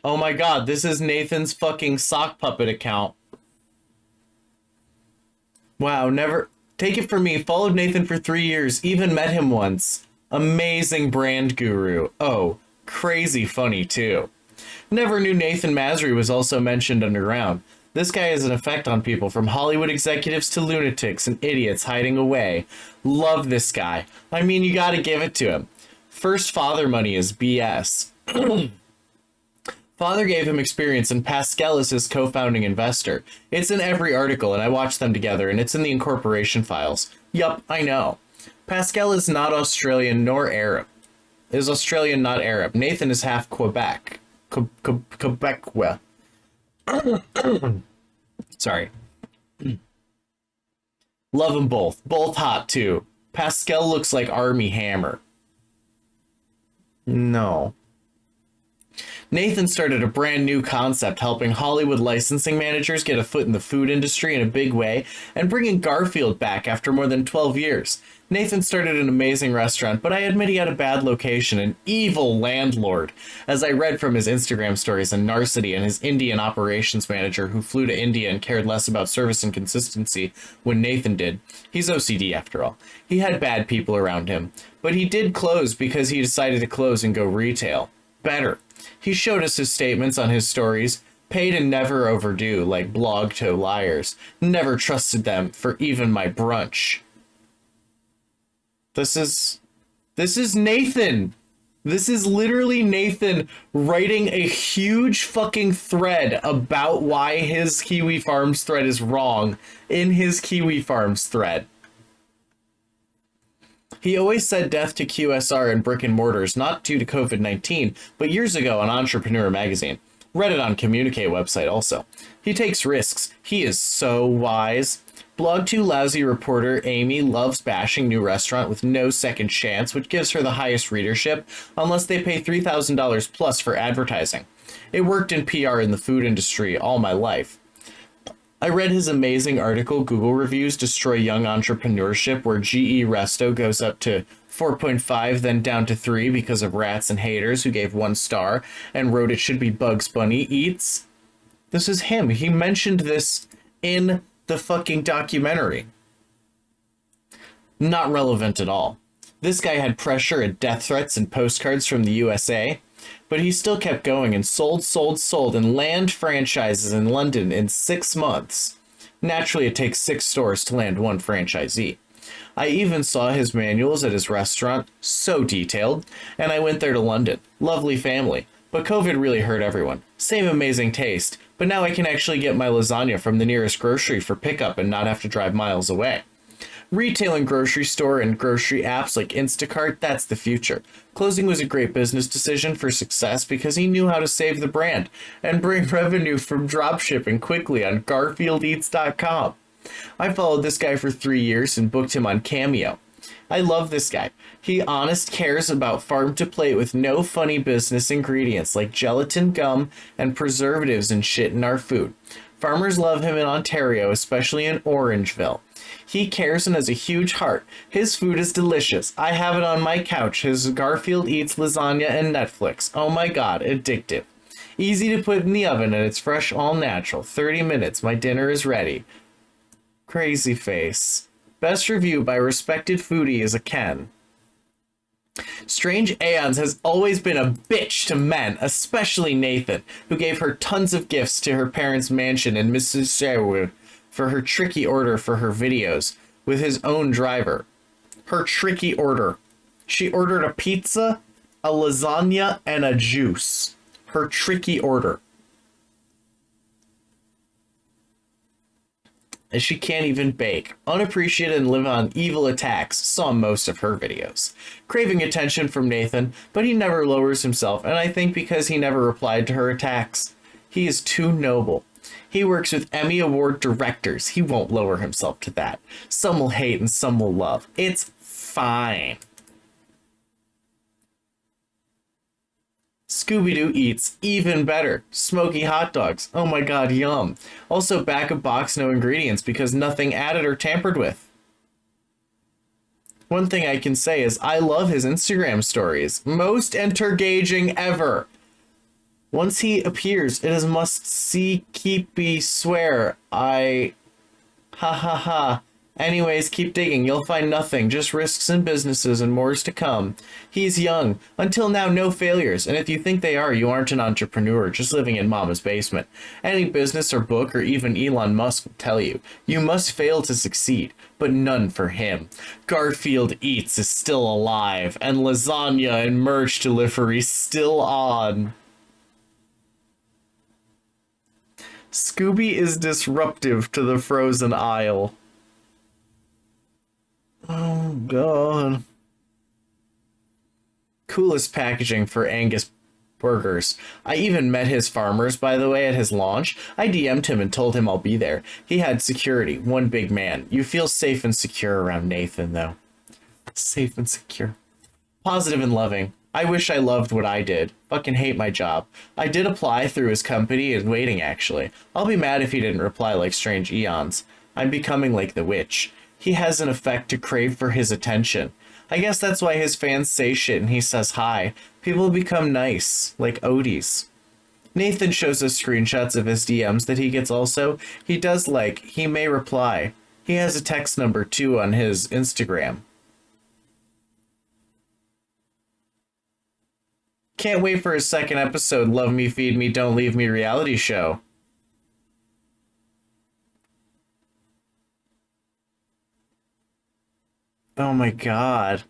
Oh my god, this is Nathan's fucking sock puppet account. Wow, never... Take it from me, followed Nathan for 3 years, even met him once. Amazing brand guru. Oh, crazy funny too. Never knew Nathan Masry was also mentioned underground. This guy has an effect on people, from Hollywood executives to lunatics and idiots hiding away. Love this guy. I mean, you gotta give it to him. First father money is BS. Father gave him experience, and Pascal is his co-founding investor. It's in every article, and I watched them together, and it's in the incorporation files. Yup, I know. Pascal is not Australian nor Arab. Is Australian, not Arab. Nathan is half Quebec. Quebecois. Sorry. Love them both. Both hot, too. Pascal looks like Army Hammer. No. Nathan started a brand new concept, helping Hollywood licensing managers get a foot in the food industry in a big way, and bringing Garfield back after more than 12 years. Nathan started an amazing restaurant, but I admit he had a bad location, an evil landlord, as I read from his Instagram stories, and Narcissistic and his Indian operations manager who flew to India and cared less about service and consistency when Nathan did. He's OCD after all. He had bad people around him, but he did close because he decided to close and go retail. Better. He showed us his statements on his stories, paid and never overdue, like blog to liars. Never trusted them for even my brunch. This is Nathan. This is literally Nathan writing a huge fucking thread about why his Kiwifarms thread is wrong in his Kiwifarms thread. He always said death to QSR and brick and mortars, not due to COVID-19, but years ago on Entrepreneur magazine. Read it on Communicate website also. He takes risks. He is so wise. Blog 2 lousy reporter Amy loves bashing new restaurant with no second chance, which gives her the highest readership, unless they pay $3,000 plus for advertising. It worked in PR in the food industry all my life. I read his amazing article, Google Reviews Destroy Young Entrepreneurship, where GE Resto goes up to 4.5, then down to 3 because of rats and haters who gave 1 star, and wrote it should be Bugs Bunny Eats. This is him. He mentioned this in the fucking documentary. Not relevant at all. This guy had pressure and death threats and postcards from the USA, but he still kept going and sold, and land franchises in London in 6 months. Naturally, it takes 6 stores to land 1 franchisee. I even saw his manuals at his restaurant, so detailed, and I went there to London. Lovely family, but COVID really hurt everyone. Same amazing taste, but now I can actually get my lasagna from the nearest grocery for pickup and not have to drive miles away. Retail and grocery store and grocery apps like Instacart, that's the future. Closing was a great business decision for success because he knew how to save the brand and bring revenue from dropshipping quickly on GarfieldEats.com. I followed this guy for 3 years and booked him on Cameo. I love this guy. He honest cares about farm to plate with no funny business ingredients like gelatin, gum, and preservatives and shit in our food. Farmers love him in Ontario, especially in Orangeville. He cares and has a huge heart. His food is delicious. I have it on my couch. His Garfield Eats lasagna and Netflix. Oh my god, addictive. Easy to put in the oven and it's fresh, all natural. 30 minutes, my dinner is ready. Crazy face. Best review by respected foodie is a Ken. Strange Aeons has always been a bitch to men, especially Nathan, who gave her tons of gifts to her parents' mansion in Mississauga for her tricky order for her videos, with his own driver. Her tricky order. She ordered a pizza, a lasagna, and a juice. Her tricky order. And she can't even bake. Unappreciated and live on evil attacks. Saw most of her videos. Craving attention from Nathan, but he never lowers himself, and I think because he never replied to her attacks. He is too noble. He works with Emmy Award directors. He won't lower himself to that. Some will hate and some will love. It's fine. Scooby-Doo Eats, even better. Smoky hot dogs. Oh my god, yum. Also back of box, no ingredients because nothing added or tampered with. One thing I can say is I love his Instagram stories. Most entergaging ever. Once he appears, it is must see keep be swear. I ha ha ha. Anyways, keep digging. You'll find nothing. Just risks and businesses and more's to come. He's young. Until now, no failures. And if you think they are, you aren't an entrepreneur, just living in mama's basement. Any business or book or even Elon Musk will tell you, you must fail to succeed. But none for him. Garfield Eats is still alive. And lasagna and merch delivery still on. Scooby is disruptive to the frozen aisle. Oh, God. Coolest packaging for Angus burgers. I even met his farmers, by the way, at his launch. I DM'd him and told him I'll be there. He had security, one big man. You feel safe and secure around Nathan, though. Safe and secure. Positive and loving. I wish I loved what I did. Fucking hate my job. I did apply through his company and waiting, actually. I'll be mad if he didn't reply like Strange Eons. I'm becoming like the witch. He has an effect to crave for his attention. I guess that's why his fans say shit and he says hi. People become nice, like Odie's. Nathan shows us screenshots of his DMs that he gets also. He does like, he may reply. He has a text number too on his Instagram. Can't wait for his second episode, Love Me, Feed Me, Don't Leave Me reality show. Oh my God.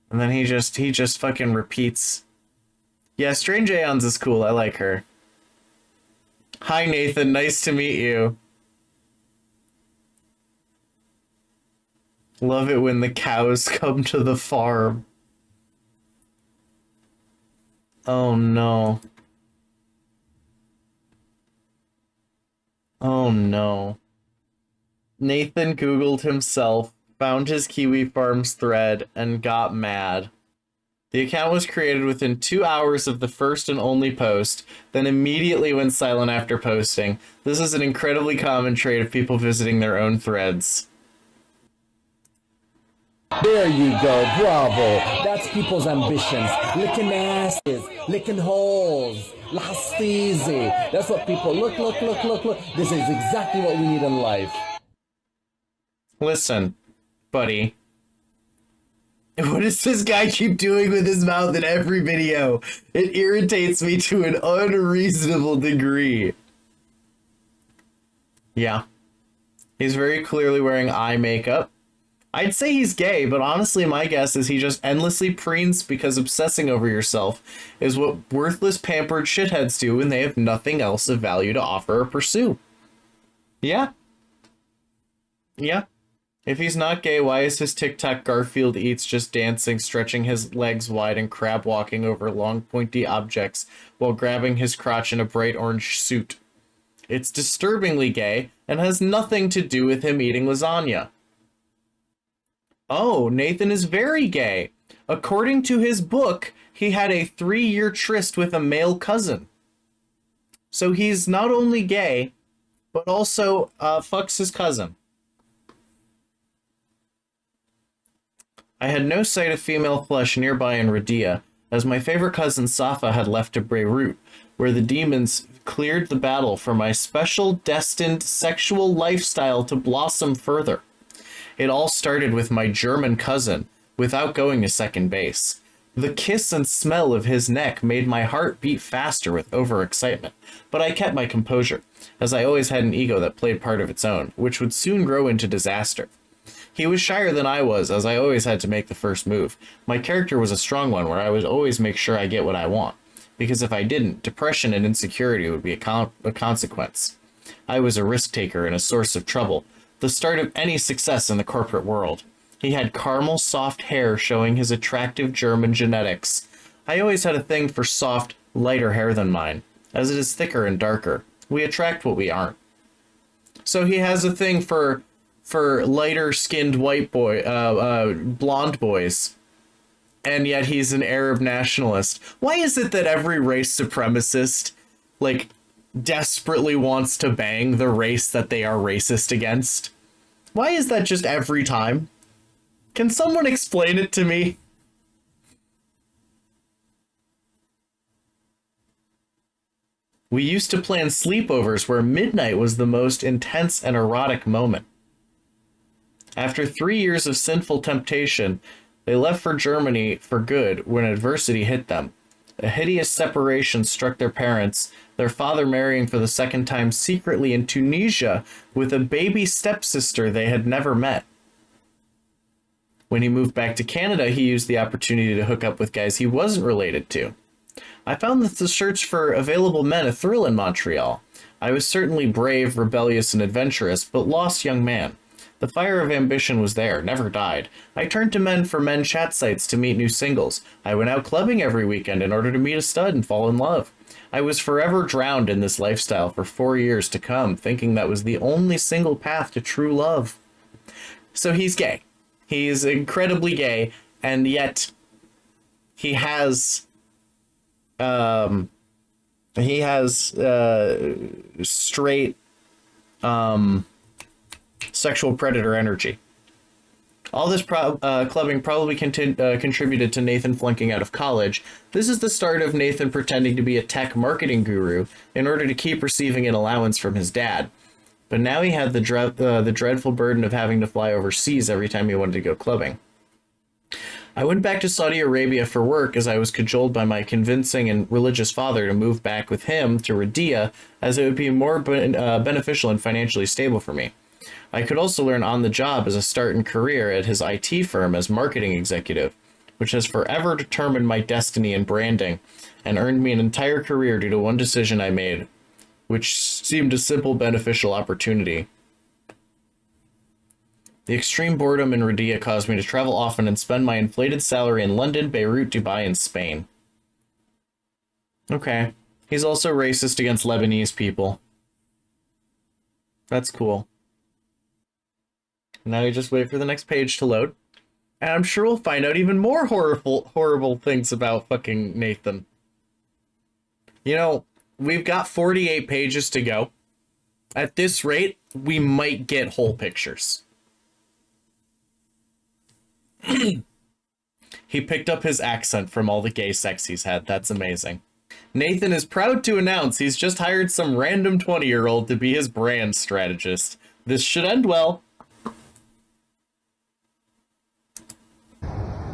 And then he just fucking repeats. Yeah, Strange Aeons is cool. I like her. Hi, Nathan. Nice to meet you. Love it when the cows come to the farm. Oh no. Oh no. Nathan Googled himself, found his Kiwifarms thread, and got mad. The account was created within 2 hours of the first and only post, then immediately went silent after posting. This is an incredibly common trait of people visiting their own threads. There you go, bravo. That's people's ambitions. Licking asses, licking holes. Last easy. That's what people look. This is exactly what we need in life. Listen, buddy. What does this guy keep doing with his mouth in every video? It irritates me to an unreasonable degree. Yeah. He's very clearly wearing eye makeup. I'd say he's gay, but honestly my guess is he just endlessly preens because obsessing over yourself is what worthless pampered shitheads do when they have nothing else of value to offer or pursue. Yeah. Yeah. If he's not gay, why is his TikTok Garfield Eats just dancing, stretching his legs wide and crab walking over long pointy objects while grabbing his crotch in a bright orange suit? It's disturbingly gay and has nothing to do with him eating lasagna. Oh, Nathan is very gay. According to his book, he had a 3-year tryst with a male cousin. So he's not only gay, but also fucks his cousin. I had no sight of female flesh nearby in Radia, as my favorite cousin Safa had left to Beirut, where the demons cleared the battle for my special destined sexual lifestyle to blossom further. It all started with my German cousin, without going to second base. The kiss and smell of his neck made my heart beat faster with overexcitement, but I kept my composure, as I always had an ego that played part of its own, which would soon grow into disaster. He was shyer than I was, as I always had to make the first move. My character was a strong one, where I would always make sure I get what I want, because if I didn't, depression and insecurity would be a consequence. I was a risk-taker and a source of trouble, the start of any success in the corporate world. He had caramel soft hair showing his attractive German genetics. I always had a thing for soft, lighter hair than mine, as it is thicker and darker. We attract what we aren't. So he has a thing for lighter skinned white blonde boys. And yet he's an Arab nationalist. Why is it that every race supremacist, like, desperately wants to bang the race that they are racist against? Why is that just every time? Can someone explain it to me? We used to plan sleepovers where midnight was the most intense and erotic moment. After 3 years of sinful temptation, they left for Germany for good when adversity hit them. A hideous separation struck their parents, their father marrying for the second time secretly in Tunisia with a baby stepsister they had never met. When he moved back to Canada, he used the opportunity to hook up with guys he wasn't related to. I found the search for available men a thrill in Montreal. I was certainly brave, rebellious, and adventurous, but lost young man. The fire of ambition was there, never died. I turned to men for men chat sites to meet new singles. I went out clubbing every weekend in order to meet a stud and fall in love. I was forever drowned in this lifestyle for 4 years to come, thinking that was the only single path to true love. So he's gay. He's incredibly gay, and yet he has straight sexual predator energy. All this clubbing probably contributed to Nathan flunking out of college. This is the start of Nathan pretending to be a tech marketing guru in order to keep receiving an allowance from his dad. But now he had the dreadful burden of having to fly overseas every time he wanted to go clubbing. I went back to Saudi Arabia for work as I was cajoled by my convincing and religious father to move back with him to Riyadh, as it would be more beneficial and financially stable for me. I could also learn on the job as a start in career at his IT firm as marketing executive, which has forever determined my destiny in branding and earned me an entire career due to one decision I made, which seemed a simple, beneficial opportunity. The extreme boredom in Riyadh caused me to travel often and spend my inflated salary in London, Beirut, Dubai, and Spain. Okay. He's also racist against Lebanese people. That's cool. Now you just wait for the next page to load. And I'm sure we'll find out even more horrible things about fucking Nathan. You know, we've got 48 pages to go. At this rate, we might get whole pictures. He picked up his accent from all the gay sex he's had. That's amazing. Nathan is proud to announce he's just hired some random 20-year-old to be his brand strategist. This should end well.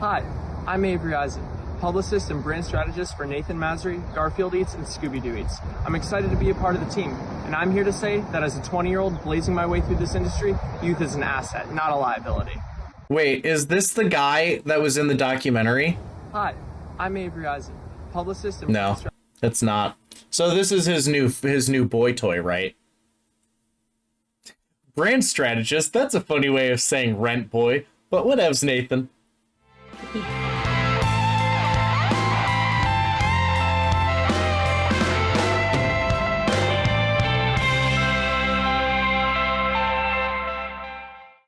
Hi, I'm Avery Eisen, publicist and brand strategist for Nathan Masry, Garfield Eats, and Scooby-Doo Eats. I'm excited to be a part of the team, and I'm here to say that as a 20-year-old blazing my way through this industry, youth is an asset, not a liability. Wait, is this the guy that was in the documentary? Hi, I'm Avery Eisen, publicist and No, it's not. So this is his new boy toy, right? Brand strategist, that's a funny way of saying rent boy, but whatevs, Nathan.